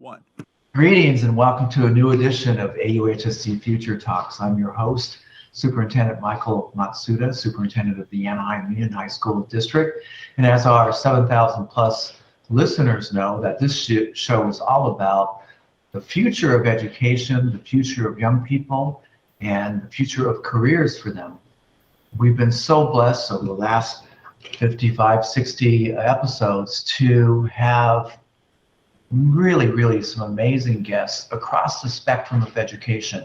one. Greetings and welcome to a new edition of AUHSD Future Talks. I'm your host, Superintendent Matsuda, Superintendent of the Anaheim High School District. And as our 7,000 plus listeners know, that this show is all about the future of education, the future of young people, and the future of careers for them. We've been so blessed over the last 55, 60 episodes to have really some amazing guests across the spectrum of education.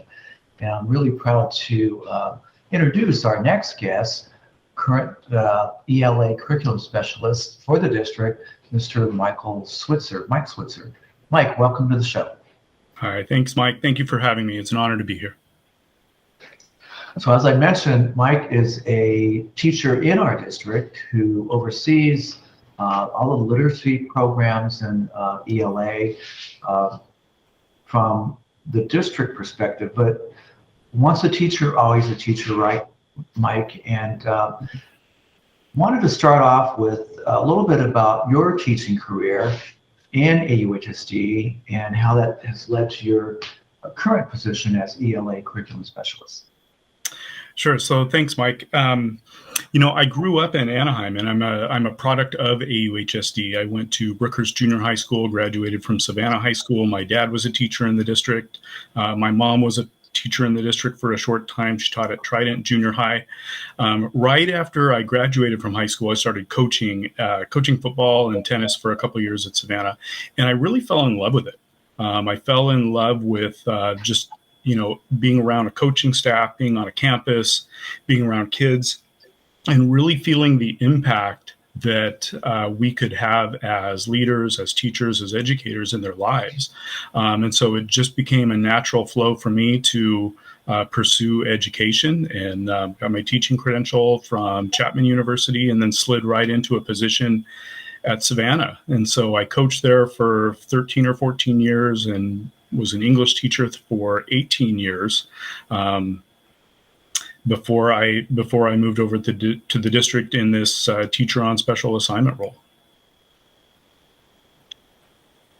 And I'm really proud to introduce our next guest, current ELA curriculum specialist for the district, Mr. Mike Switzer. Mike, welcome to the show. Hi, thanks, Mike. Thank you for having me. It's an honor to be here. So as I mentioned, Mike is a teacher in our district who oversees all of the literacy programs and ELA from the district perspective. But once a teacher, always a teacher, right, Mike? And wanted to start off with a little bit about your teaching career in AUHSD and how that has led to your current position as ELA curriculum specialist. Sure. So thanks, Mike. I grew up in Anaheim, and I'm a product of AUHSD. I went to Brookhurst Junior High School, graduated from Savanna High School. My dad was a teacher in the district. My mom was a teacher in the district for a short time. She taught at Trident Junior High. Right after I graduated from high school, I started coaching football and tennis for a couple of years at Savannah, and I really fell in love with it. I fell in love with being around a coaching staff, being on a campus, being around kids, and really feeling the impact that we could have as leaders, as teachers, as educators in their lives. And so it just became a natural flow for me to pursue education, and got my teaching credential from Chapman University and then slid right into a position at Savannah. And so I coached there for 13 or 14 years and was an English teacher for 18 years before I moved over to the district in this teacher on special assignment role.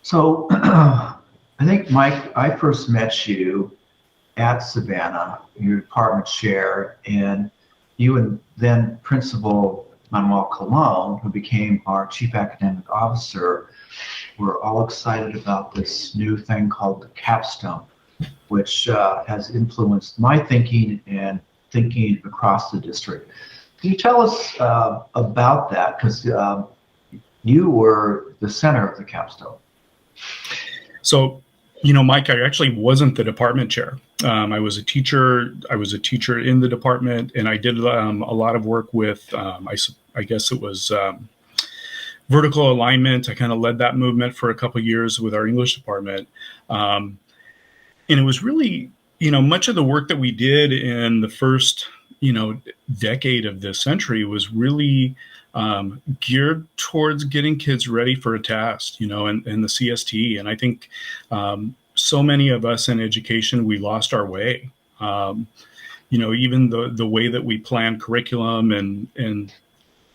So I think, Mike, I first met you at Savannah, your department chair, and you and then Principal Manuel Colon, who became our Chief Academic Officer, we're all excited about this new thing called the Capstone, which has influenced my thinking and thinking across the district. Can you tell us about that? Because you were the center of the Capstone. So, Mike, I actually wasn't the department chair. I was a teacher. I was a teacher in the department, and I did a lot of work with, I guess it was vertical alignment. I kind of led that movement for a couple of years with our English department. And it was really, much of the work that we did in the first, decade of this century was really geared towards getting kids ready for a test, and the CST. And I think so many of us in education, we lost our way. Even the way that we planned curriculum and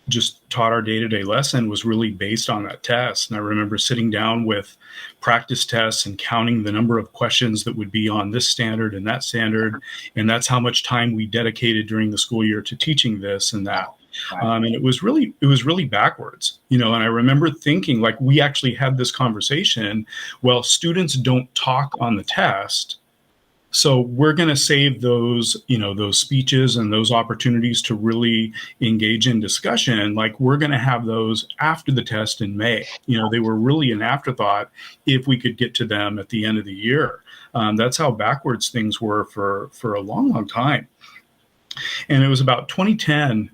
just taught our day-to-day lesson was really based on that test. And I remember sitting down with practice tests and counting the number of questions that would be on this standard and that standard. And that's how much time we dedicated during the school year to teaching this and that. And it was really backwards, and I remember thinking, like, we actually had this conversation. Well, students don't talk on the test, so we're going to save those, those speeches and those opportunities to really engage in discussion. Like, we're going to have those after the test in May. They were really an afterthought if we could get to them at the end of the year. That's how backwards things were for a long time. And it was about 2010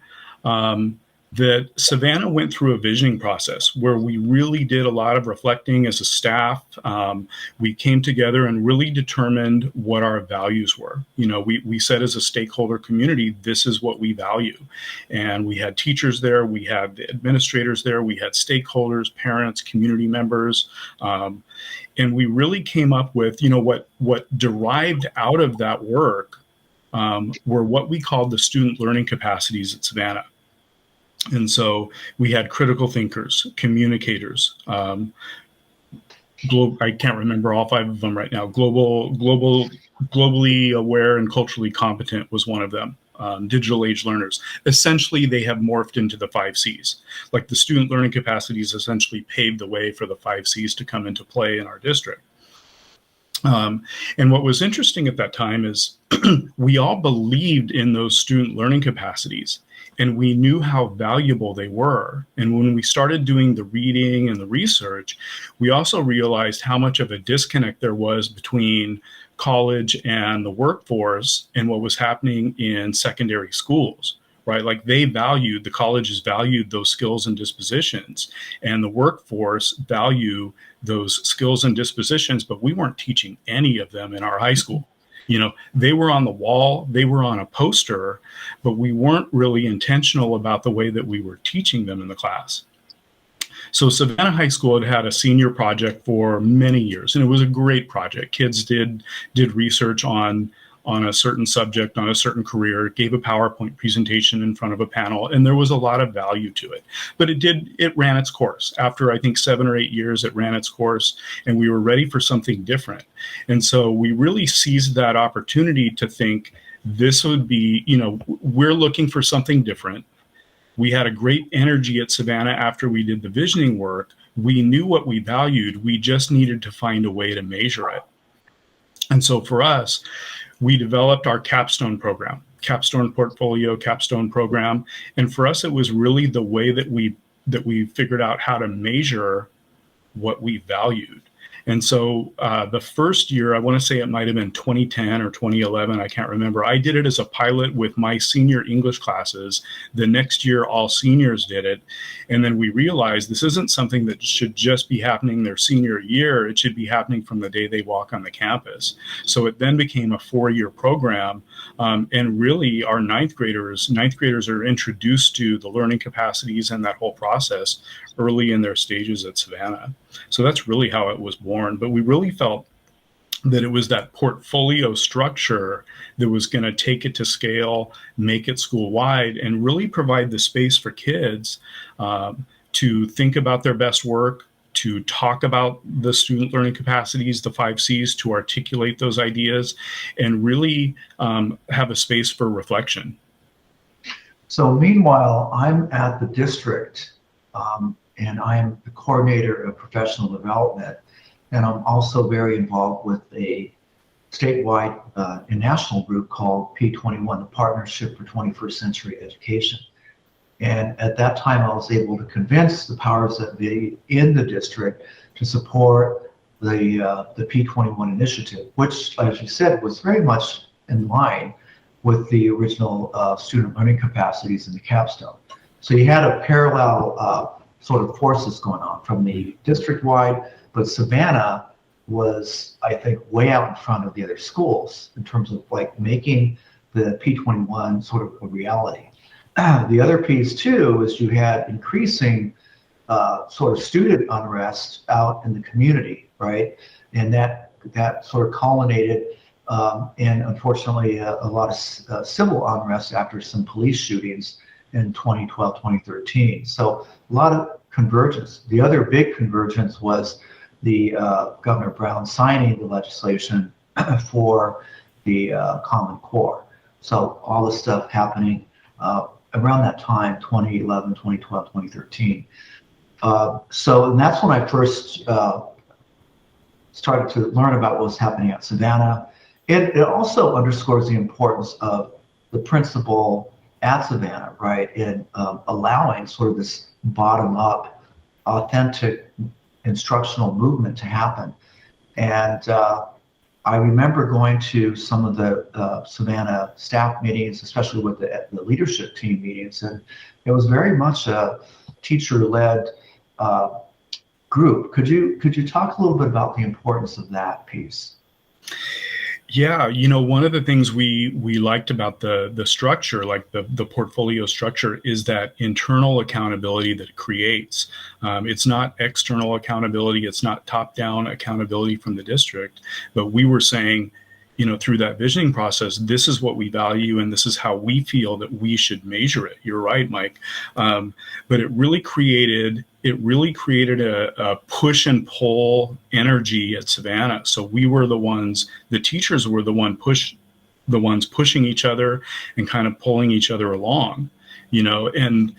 that Savannah went through a visioning process where we really did a lot of reflecting as a staff. We came together and really determined what our values were. We said as a stakeholder community, this is what we value. And we had teachers there, we had administrators there, we had stakeholders, parents, community members. And we really came up with, what derived out of that work were what we called the student learning capacities at Savannah. And so we had critical thinkers, communicators, I can't remember all 5 of them right now. Globally aware and culturally competent was one of them. Digital age learners. Essentially, they have morphed into the 5 C's. Like the student learning capacities essentially paved the way for the 5 C's to come into play in our district. And what was interesting at that time is we all believed in those student learning capacities, and we knew how valuable they were. And when we started doing the reading and the research, we also realized how much of a disconnect there was between college and the workforce and what was happening in secondary schools, right? Like the colleges valued those skills and dispositions, and the workforce value those skills and dispositions, but we weren't teaching any of them in our high school. You know, they were on the wall, they were on a poster, but we weren't really intentional about the way that we were teaching them in the class. So Savannah High School had a senior project for many years, and it was a great project. Kids did research on a certain subject, on a certain career, gave a PowerPoint presentation in front of a panel, and there was a lot of value to it. But it ran its course. After, I think, 7 or 8 years, it ran its course, and we were ready for something different. And so we really seized that opportunity to think this would be, you know, we're looking for something different. We had a great energy at Savannah after we did the visioning work. We knew what we valued. We just needed to find a way to measure it. And so for us, we developed our Capstone program, Capstone Portfolio, Capstone program. And for us, it was really the way that we figured out how to measure what we valued. And so the first year, I want to say it might have been 2010 or 2011, I can't remember. I did it as a pilot with my senior English classes. The next year, all seniors did it. And then we realized this isn't something that should just be happening their senior year. It should be happening from the day they walk on the campus. So it then became a 4-year program. And really, our ninth graders are introduced to the learning capacities and that whole process early in their stages at Savannah. So that's really how it was born. But we really felt that it was that portfolio structure that was going to take it to scale, make it school-wide, and really provide the space for kids to think about their best work, to talk about the student learning capacities, the 5 C's, to articulate those ideas, and really have a space for reflection. So meanwhile, I'm at the district, and I am the coordinator of professional development, and I'm also very involved with a statewide and national group called P21, the Partnership for 21st Century Education. And at that time, I was able to convince the powers that be in the district to support the P21 initiative, which, as you said, was very much in line with the original student learning capacities in the Capstone. So you had a parallel sort of forces going on from the district-wide, but Savannah was, I think, way out in front of the other schools in terms of like making the P21 sort of a reality. The other piece too is you had increasing sort of student unrest out in the community, right? And that sort of culminated in, unfortunately, a lot of civil unrest after some police shootings in 2012, 2013. So a lot of convergence. The other big convergence was the Governor Brown signing the legislation for the Common Core. So all this stuff happening around that time, 2011, 2012, 2013. And that's when I first started to learn about what was happening at Savannah. It also underscores the importance of the principal at Savannah, right, in allowing sort of this bottom-up, authentic instructional movement to happen. And I remember going to some of the Savannah staff meetings, especially with the leadership team meetings, and it was very much a teacher-led group. Could you talk a little bit about the importance of that piece? Yeah, you know, one of the things we liked about the structure, like the portfolio structure, is that internal accountability that it creates. It's not external accountability. It's not top-down accountability from the district. But we were saying, you know, through that visioning process, this is what we value and this is how we feel that we should measure it. You're right, Mike. But it really created it really created a push and pull energy at Savannah. So we were the teachers were the ones pushing each other and kind of pulling each other along, and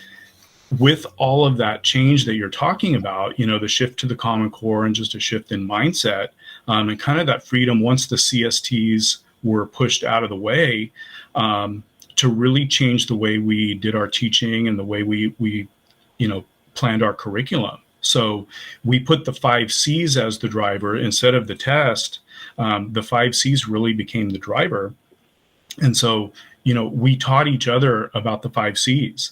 with all of that change that you're talking about, the shift to the Common Core and just a shift in mindset, and kind of that freedom once the CSTs were pushed out of the way, to really change the way we did our teaching and the way we planned our curriculum. So we put the 5 C's as the driver instead of the test. The 5 C's really became the driver. And so, we taught each other about the 5 C's.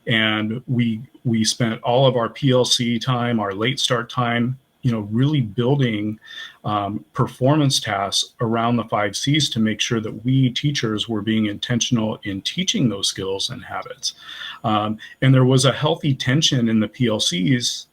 And we spent all of our PLC time, our late start time, really building performance tasks around the 5 C's to make sure that we teachers were being intentional in teaching those skills and habits. And there was a healthy tension in the PLCs,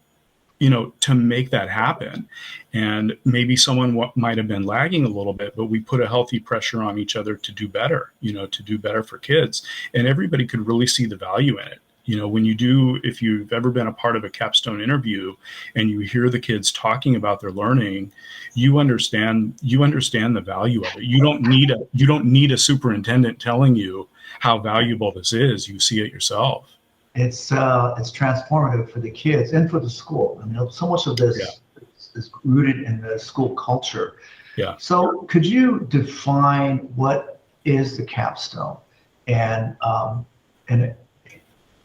to make that happen. And maybe someone might have been lagging a little bit, but we put a healthy pressure on each other to do better, to do better for kids. And everybody could really see the value in it. If you've ever been a part of a capstone interview and you hear the kids talking about their learning, you understand the value of it. You don't need a superintendent telling you how valuable this is. You see it yourself. It's transformative for the kids and for the school. I mean, so much of this is rooted in the school culture. Yeah. So could you define what is the capstone? And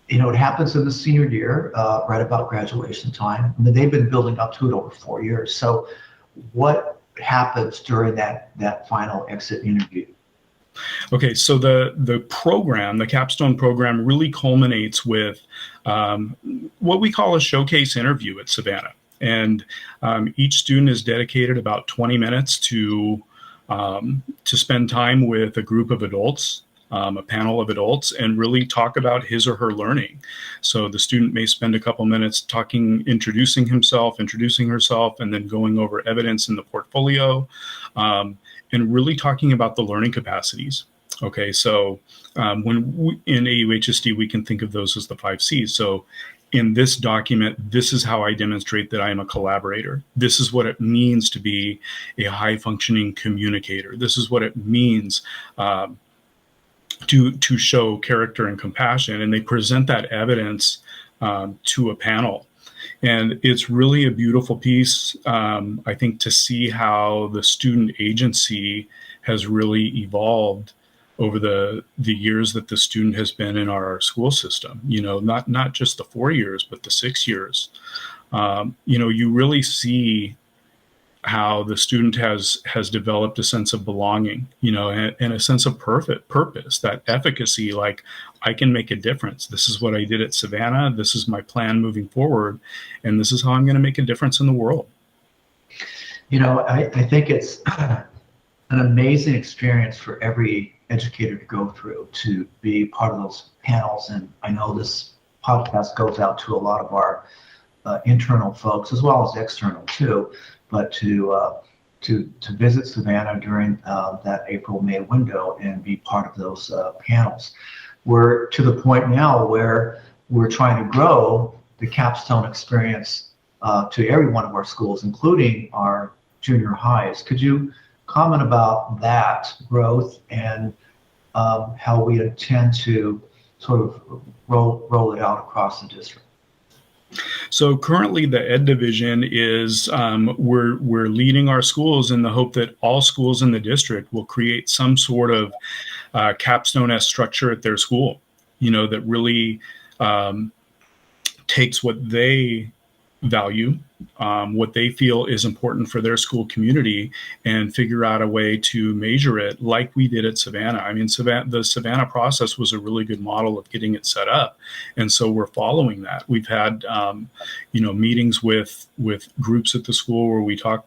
it happens in the senior year, right about graduation time. I mean, they've been building up to it over 4 years. So what happens during that final exit interview? Okay, so the program, the capstone program, really culminates with what we call a showcase interview at Savannah. And each student is dedicated about 20 minutes to spend time with a group of adults, a panel of adults, and really talk about his or her learning. So the student may spend a couple minutes introducing himself, introducing herself, and then going over evidence in the portfolio, and really talking about the learning capacities. Okay, so in AUHSD, we can think of those as the 5 C's. So in this document, this is how I demonstrate that I am a collaborator. This is what it means to be a high-functioning communicator. This is what it means to show character and compassion. And they present that evidence to a panel. And it's really a beautiful piece, I think, to see how the student agency has really evolved over the years that the student has been in our school system. Not just the 4 years, but the 6 years. You really see how the student has developed a sense of belonging, and a sense of purpose, that efficacy, like, I can make a difference. This is what I did at Savannah. This is my plan moving forward. And this is how I'm going to make a difference in the world. I think it's an amazing experience for every educator to go through, to be part of those panels. And I know this podcast goes out to a lot of our internal folks as well as external too, but to visit Savannah during that April-May window and be part of those panels. We're to the point now where we're trying to grow the capstone experience to every one of our schools, including our junior highs. Could you comment about that growth and how we intend to sort of roll it out across the district? So currently the Ed division is, we're leading our schools in the hope that all schools in the district will create some sort of capstone-esque structure at their school, that really takes what they value, what they feel is important for their school community, and figure out a way to measure it like we did at Savannah. I mean, the Savannah process was a really good model of getting it set up. And so we're following that. We've had, meetings with groups at the school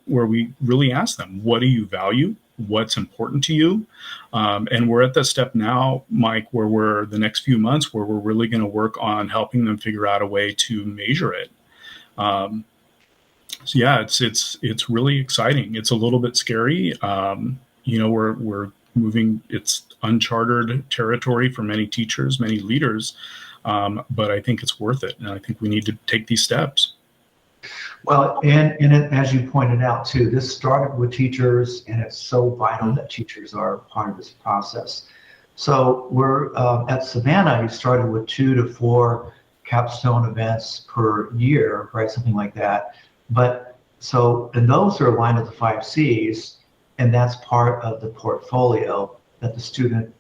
where we really ask them, what do you value? What's important to you? And we're at the step now, Mike, where the next few months where we're really going to work on helping them figure out a way to measure it. So yeah, it's really exciting. It's a little bit scary. We're moving. It's uncharted territory for many teachers, many leaders. But I think it's worth it, and I think we need to take these steps. Well, and as you pointed out too, this started with teachers, and it's so vital that teachers are part of this process. So we're at Savannah, you started with 2 to 4 capstone events per year, right? Something like that. But so, and those are aligned with the 5 C's, and that's part of the portfolio that the student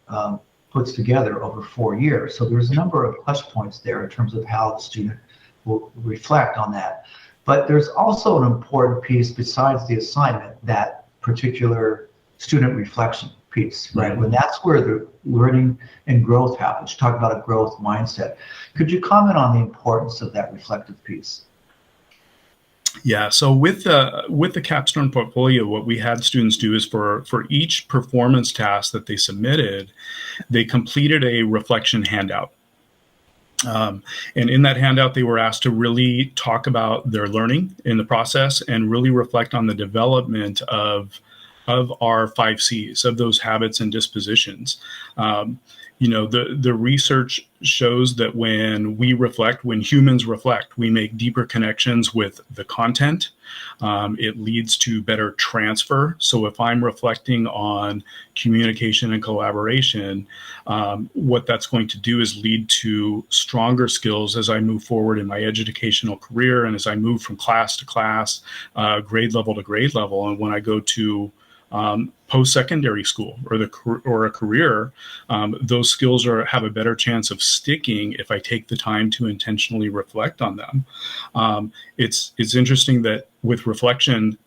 puts together over 4 years. So there's a number of touch points there in terms of how the student will reflect on that. But there's also an important piece besides the assignment, that particular student reflection piece, right? Mm-hmm. When that's where the learning and growth happens. You talk about a growth mindset. Could you comment on the importance of that reflective piece? Yeah, so with the Capstone portfolio, what we had students do is for each performance task that they submitted, they completed a reflection handout. And in that handout, they were asked to really talk about their learning in the process and really reflect on the development of our 5 C's, of those habits and dispositions. The research shows that when humans reflect, we make deeper connections with the content. It leads to better transfer. So if I'm reflecting on communication and collaboration, what that's going to do is lead to stronger skills as I move forward in my educational career and as I move from class to class, grade level to grade level. And when I go to post-secondary school or a career, those skills have a better chance of sticking if I take the time to intentionally reflect on them. It's interesting that with reflection,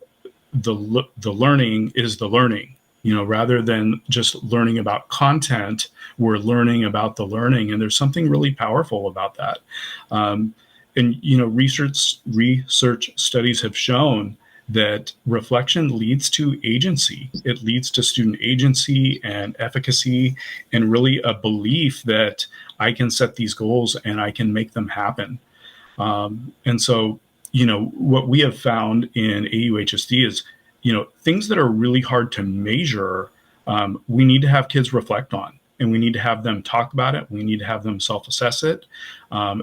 the learning is the learning. Rather than just learning about content, we're learning about the learning, and there's something really powerful about that. Research studies have shown that reflection leads to agency. It leads to student agency and efficacy, and really a belief that I can set these goals and I can make them happen. And so, what we have found in AUHSD is, things that are really hard to measure, we need to have kids reflect on, and we need to have them talk about it. We need to have them self-assess it.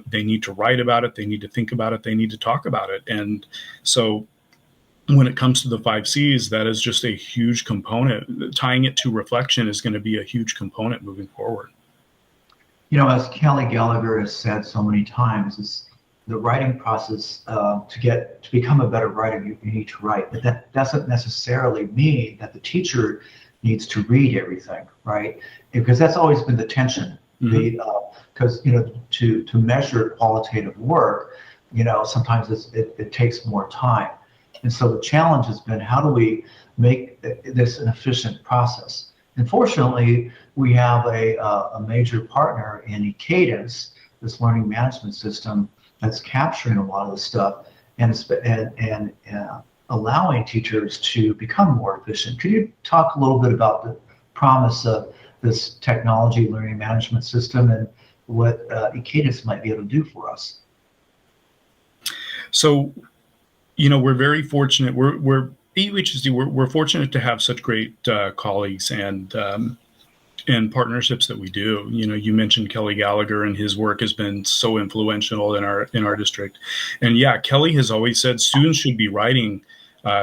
They need to write about it. They need to think about it. They need to talk about it. And so, when it comes to the 5 C's, that is just a huge component. Tying it to reflection is going to be a huge component moving forward. As Kelly Gallagher has said so many times, it's the writing process. To become a better writer, you need to write, but that doesn't necessarily mean that the teacher needs to read everything, right? Because that's always been the tension. Mm-hmm. Because to measure qualitative work, sometimes it takes more time. And so the challenge has been, how do we make this an efficient process? And fortunately, we have a major partner in Cadence, this learning management system that's capturing a lot of the stuff and allowing teachers to become more efficient. Could you talk a little bit about the promise of this technology learning management system and what Cadence might be able to do for us? So, we're very fortunate. We're AUHSD. We're fortunate to have such great colleagues and partnerships that we do. You mentioned Kelly Gallagher, and his work has been so influential in our district. And yeah, Kelly has always said students should be writing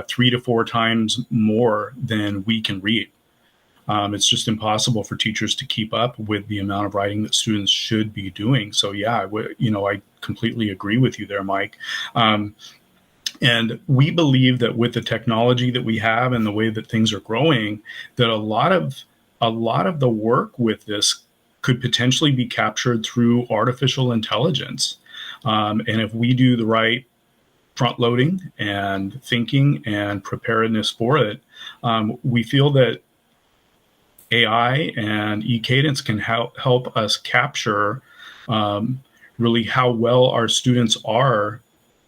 3 to 4 times more than we can read. It's just impossible for teachers to keep up with the amount of writing that students should be doing. So yeah, I completely agree with you there, Mike. And we believe that with the technology that we have and the way that things are growing, that a lot of the work with this could potentially be captured through artificial intelligence. And if we do the right front loading and thinking and preparedness for it, we feel that AI and eCadence can help us capture really how well our students are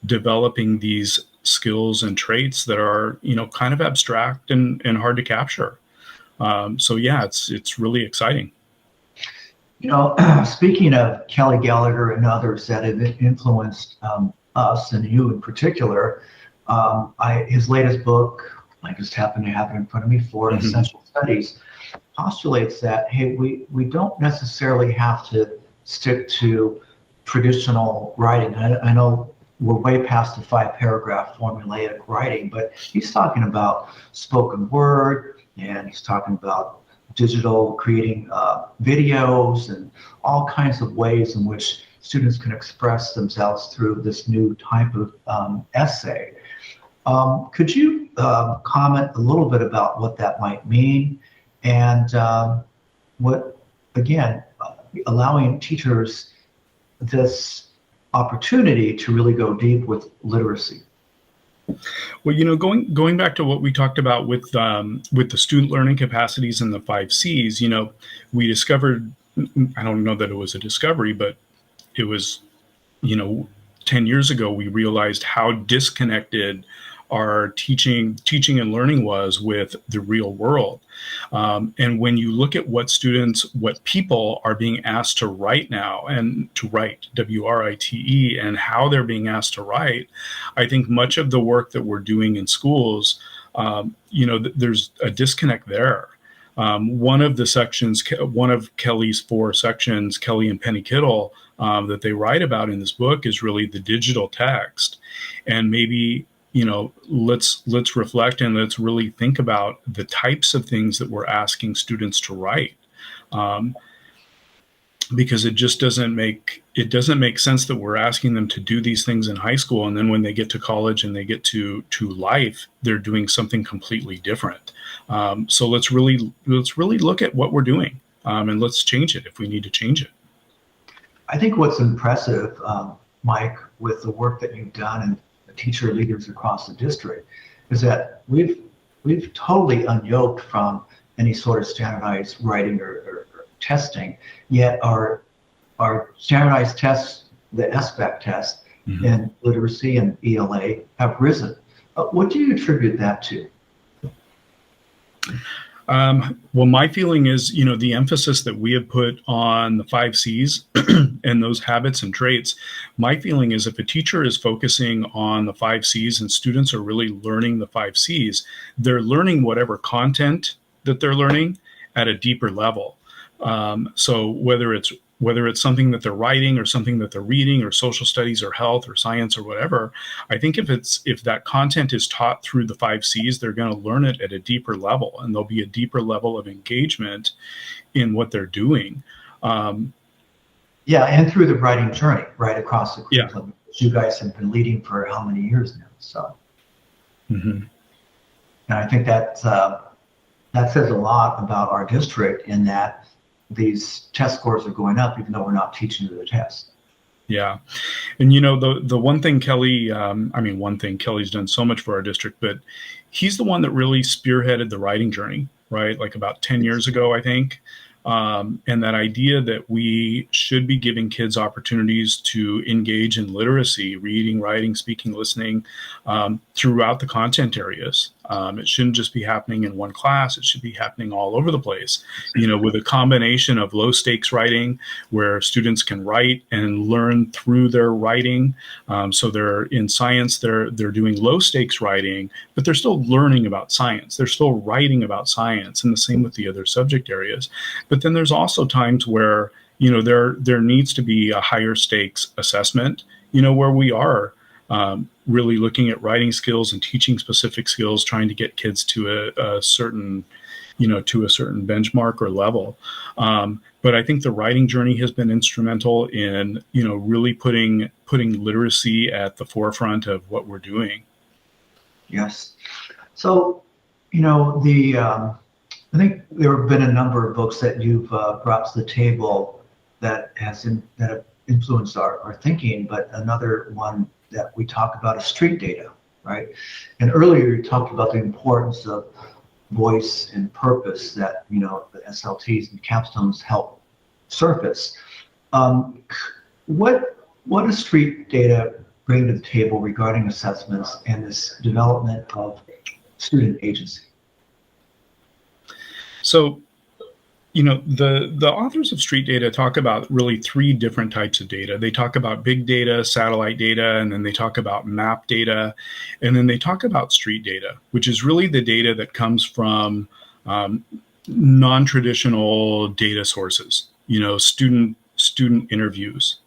developing these skills and traits that are, kind of abstract and hard to capture. So yeah, it's really exciting. Speaking of Kelly Gallagher and others that have influenced us and you in particular, his latest book, I just happen to have it in front of me, for Mm-hmm. Essential Studies, postulates that, hey, we don't necessarily have to stick to traditional writing. I know we're way past the 5-paragraph formulaic writing, but he's talking about spoken word, and he's talking about digital creating videos and all kinds of ways in which students can express themselves through this new type of essay. Could you comment a little bit about what that might mean, and what, again, allowing teachers this opportunity to really go deep with literacy? Well, going back to what we talked about with the student learning capacities and the 5 Cs, we discovered, I don't know that it was a discovery, but it was, 10 years ago, we realized how disconnected our teaching and learning was with the real world. And when you look at what people are being asked to write now, and to write, WRITE, and how they're being asked to write, I think much of the work that we're doing in schools, there's a disconnect there. One of Kelly's 4 sections, Kelly and Penny Kittle, that they write about in this book is really the digital text. And maybe, let's reflect and let's really think about the types of things that we're asking students to write. Because it just doesn't make sense that we're asking them to do these things in high school, and then when they get to college and they get to life, they're doing something completely different. So let's really look at what we're doing, and let's change it if we need to change it. I think what's impressive, Mike, with the work that you've done and the teacher leaders across the district, is that we've totally unyoked from any sort of standardized writing or testing. Yet our standardized tests, the SBAC test, mm-hmm. and literacy and ELA have risen. What do you attribute that to? Well, my feeling is, the emphasis that we have put on the 5 Cs and those habits and traits, my feeling is if a teacher is focusing on the 5 Cs and students are really learning the 5 Cs, they're learning whatever content that they're learning at a deeper level. So whether it's something that they're writing or something that they're reading or social studies or health or science or whatever, I think if that content is taught through the 5 Cs, they're going to learn it at a deeper level, and there'll be a deeper level of engagement in what they're doing. And through the writing journey, right across the curriculum, which you guys have been leading for how many years now? So, mm-hmm. And I think that says a lot about our district, in that these test scores are going up, even though we're not teaching to the test. Yeah. And, the one thing Kelly's done so much for our district, but he's the one that really spearheaded the writing journey, right? Like about 10 years ago, I think. And that idea that we should be giving kids opportunities to engage in literacy, reading, writing, speaking, listening, throughout the content areas. It shouldn't just be happening in one class. It should be happening all over the place, with a combination of low stakes writing, where students can write and learn through their writing. So they're in science, they're doing low stakes writing, but they're still learning about science. They're still writing about science, and the same with the other subject areas. But then there's also times where, there needs to be a higher stakes assessment, where we are really looking at writing skills and teaching specific skills, trying to get kids to a certain benchmark or level. But I think the writing journey has been instrumental in, really putting literacy at the forefront of what we're doing. Yes. So, I think there have been a number of books that you've brought to the table that have influenced our thinking, but another one that we talk about is street data, right? And earlier you talked about the importance of voice and purpose that, the SLTs and capstones help surface. What does street data bring to the table regarding assessments and this development of student agency? So, the authors of street data talk about really 3 different types of data. They talk about big data, satellite data, and then they talk about map data, and then they talk about street data, which is really the data that comes from non-traditional data sources, student interviews,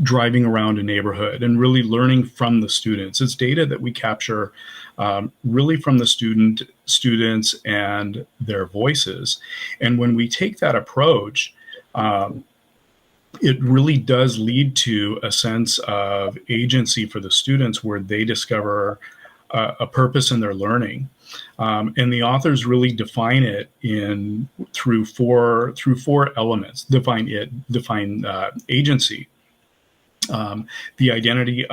driving around a neighborhood and really learning from the students. It's data that we capture really from the students and their voices. And when we take that approach, it really does lead to a sense of agency for the students where they discover a purpose in their learning. And the authors really define it through four elements. Define agency, the identity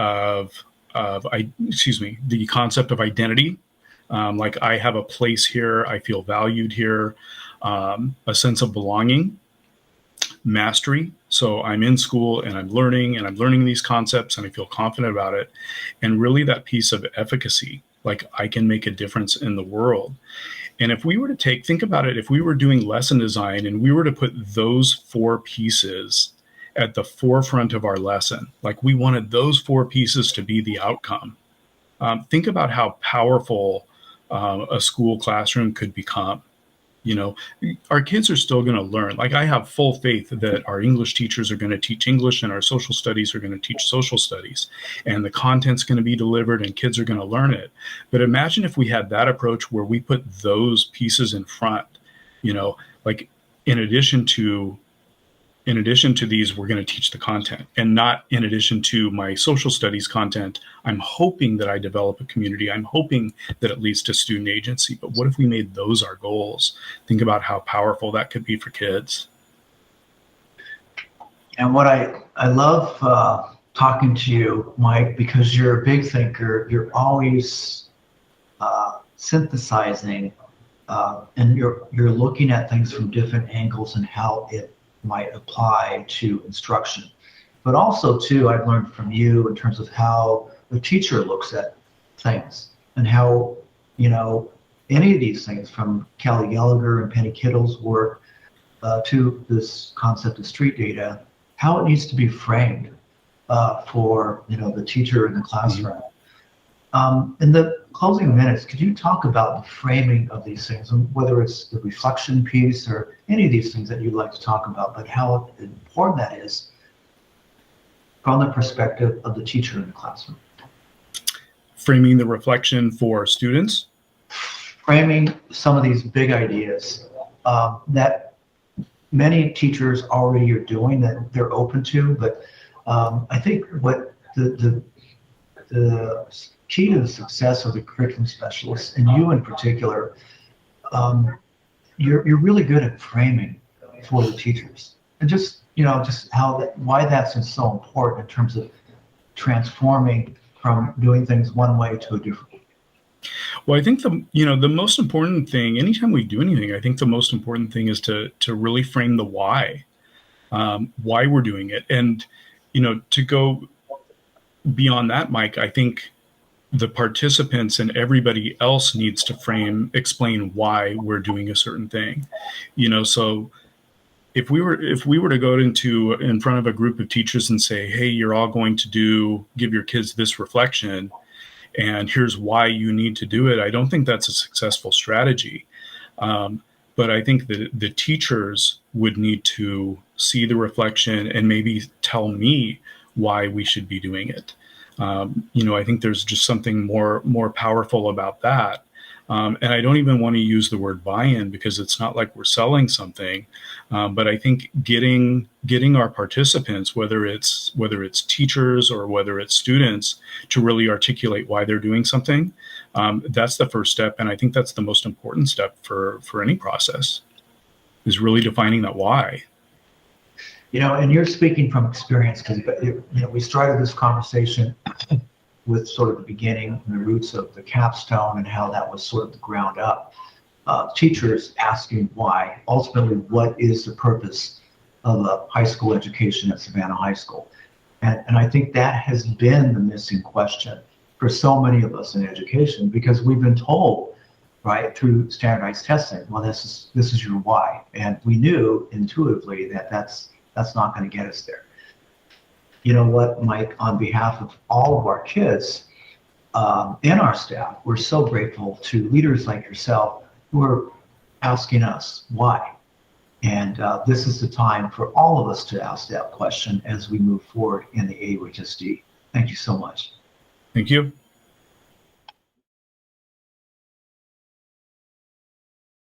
the concept of identity, like I have a place here, I feel valued here, a sense of belonging, mastery. So I'm in school and I'm learning these concepts and I feel confident about it. And really that piece of efficacy, like I can make a difference in the world. And if we were to think about it, if we were doing lesson design and we were to put those four pieces at the forefront of our lesson, like we wanted those four pieces to be the outcome, think about how powerful a school classroom could become. You know, our kids are still going to learn. Like I have full faith that our English teachers are going to teach English and our social studies are going to teach social studies, and the content's going to be delivered and kids are going to learn it. But imagine if we had that approach where we put those pieces in front, you know, like in addition to these, we're going to teach the content, and not in addition to my social studies content. I'm hoping that I develop a community. I'm hoping that it leads to student agency. But what if we made those our goals? Think about how powerful that could be for kids. And what I love talking to you, Mike, because you're a big thinker. You're always synthesizing, and you're looking at things from different angles and how it might apply to instruction. But also too, I've learned from you in terms of how the teacher looks at things and how, you know, any of these things from Kelly Gallagher and Penny Kittle's work to this concept of street data, how it needs to be framed for, you know, the teacher in the classroom. In the closing minutes, could you talk about the framing of these things, and whether it's the reflection piece or any of these things that you'd like to talk about, but how important that is from the perspective of the teacher in the classroom? Framing the reflection for students? Framing some of these big ideas that many teachers already are doing, that they're open to, but I think what the key to the success of the curriculum specialists, and you in particular, you're really good at framing for the teachers, and just, you know, just why that's so important in terms of transforming from doing things one way to a different way. Well, I think the most important thing, anytime we do anything, I think the most important thing is to really frame the why we're doing it. And, you know, to go beyond that, Mike, I think the participants and everybody else needs to explain why we're doing a certain thing. You know, so if we were to go in front of a group of teachers and say, hey, you're all going to give your kids this reflection, and here's why you need to do it, I don't think that's a successful strategy. But I think that the teachers would need to see the reflection and maybe tell me why we should be doing it. You know, I think there's just something more powerful about that. And I don't even want to use the word buy-in, because it's not like we're selling something. But I think getting our participants, whether it's teachers or whether it's students, to really articulate why they're doing something, that's the first step. And I think that's the most important step for any process, is really defining that why. You know, and you're speaking from experience, because, you know, we started this conversation with sort of the beginning and the roots of the capstone and how that was sort of the ground up. Teachers asking why, ultimately, what is the purpose of a high school education at Savanna High School? And I think that has been the missing question for so many of us in education, because we've been told, right, through standardized testing, well, this is your why. And we knew intuitively that that's not going to get us there. You know what, Mike, on behalf of all of our kids and our staff, we're so grateful to leaders like yourself who are asking us why. And this is the time for all of us to ask that question as we move forward in the AUHSD. Thank you so much. Thank you.